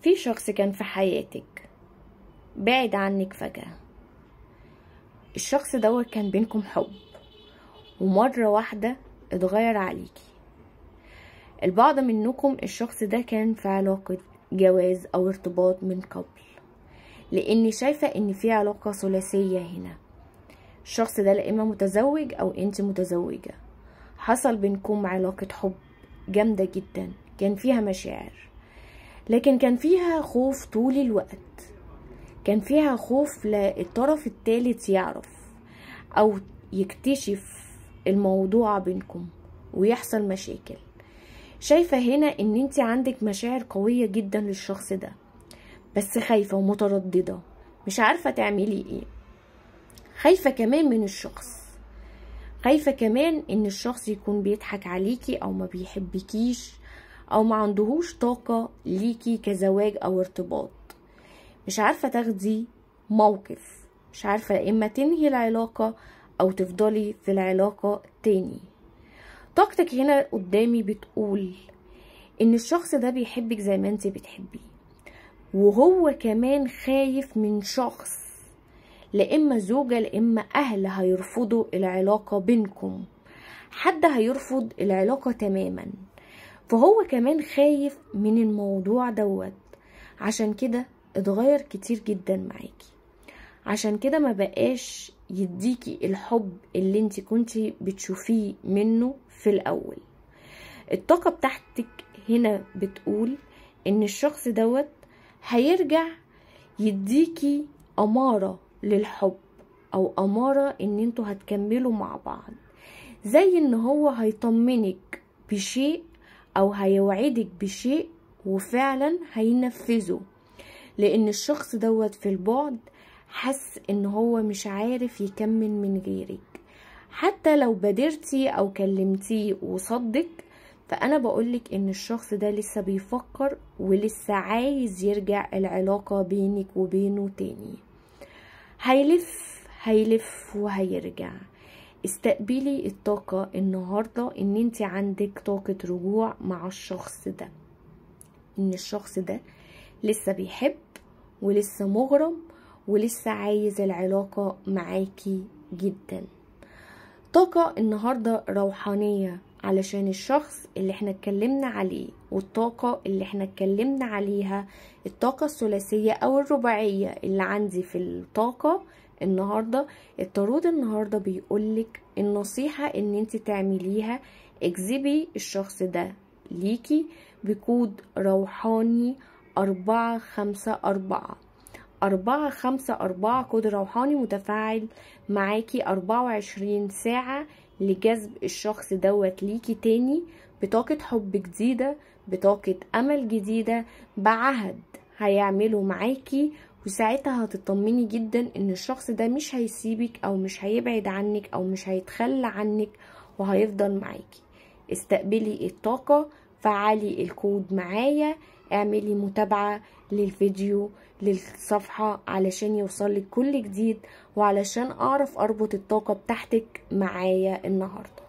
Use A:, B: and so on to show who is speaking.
A: في شخص كان في حياتك بعد عنك فجأة. الشخص دوت كان بينكم حب، ومرة واحدة اتغير عليكي. البعض منكم الشخص ده كان في علاقة جواز او ارتباط من قبل، لاني شايفة ان في علاقة ثلاثية هنا. الشخص ده لا اما متزوج او انت متزوجة، حصل بينكم علاقة حب جامدة جدا، كان فيها مشاعر، لكن كان فيها خوف طول الوقت. كان فيها خوف لا الطرف الثالث يعرف او يكتشف الموضوع بينكم ويحصل مشاكل. شايفة هنا ان انت عندك مشاعر قوية جدا للشخص ده، بس خايفة ومترددة، مش عارفة تعملي ايه. خايفة كمان من الشخص، خايفة كمان ان الشخص يكون بيضحك عليكي او ما بيحبكيش او ما عندهوش طاقة ليكي كزواج او ارتباط. مش عارفة تاخدي موقف، مش عارفة يا اما تنهي العلاقة او تفضلي في العلاقة تاني. طاقتك هنا قدامي بتقول ان الشخص ده بيحبك زي ما انت بتحبيه، وهو كمان خايف من شخص، لا اما زوجة لا اما اهل هيرفضوا العلاقة بينكم، حد هيرفض العلاقة تماما. فهو كمان خايف من الموضوع دوت، عشان كده اتغير كتير جدا معاكي، عشان كده ما بقاش يديكي الحب اللي انت كنتي بتشوفيه منه في الاول. الطاقة بتاعتك هنا بتقول ان الشخص دوت هيرجع يديكي امارة للحب، او امارة ان انتوا هتكملوا مع بعض، زي ان هو هيطمنك بشيء او هيوعدك بشيء وفعلا هينفذه. لان الشخص دوت في البعد حس ان هو مش عارف يكمل من غيرك، حتى لو بادرتي او كلمتيه وصدق. فانا بقولك ان الشخص ده لسه بيفكر ولسه عايز يرجع العلاقة بينك وبينه تاني. هيلف وهيرجع. استقبلي الطاقة النهاردة ان انت عندك طاقة رجوع مع الشخص ده، ان الشخص ده لسه بيحب ولسه مغرم ولسه عايز العلاقة معاكي جدا. طاقة النهاردة روحانية علشان الشخص اللي احنا اتكلمنا عليه، والطاقة اللي احنا اتكلمنا عليها الطاقة الثلاثية او الرباعية اللي عندي في الطاقة النهاردة. الطرود النهاردة بيقولك النصيحة ان انت تعمليها، اجذبي الشخص ده ليكي بكود روحاني 454. 454 كود روحاني متفاعل معاكي 24 ساعة لجذب الشخص دوت ليكي تاني بطاقة حب جديدة، بطاقة أمل جديدة، بعهد هيعمله معاكي. وساعتها هتطمني جدا ان الشخص ده مش هيسيبك او مش هيبعد عنك او مش هيتخلى عنك، وهيفضل معاكي. استقبلي الطاقة، فعلي الكود معايا، اعملي متابعة للفيديو للصفحة علشان يوصلك كل جديد، وعلشان اعرف اربط الطاقة بتاعتك معايا النهاردة.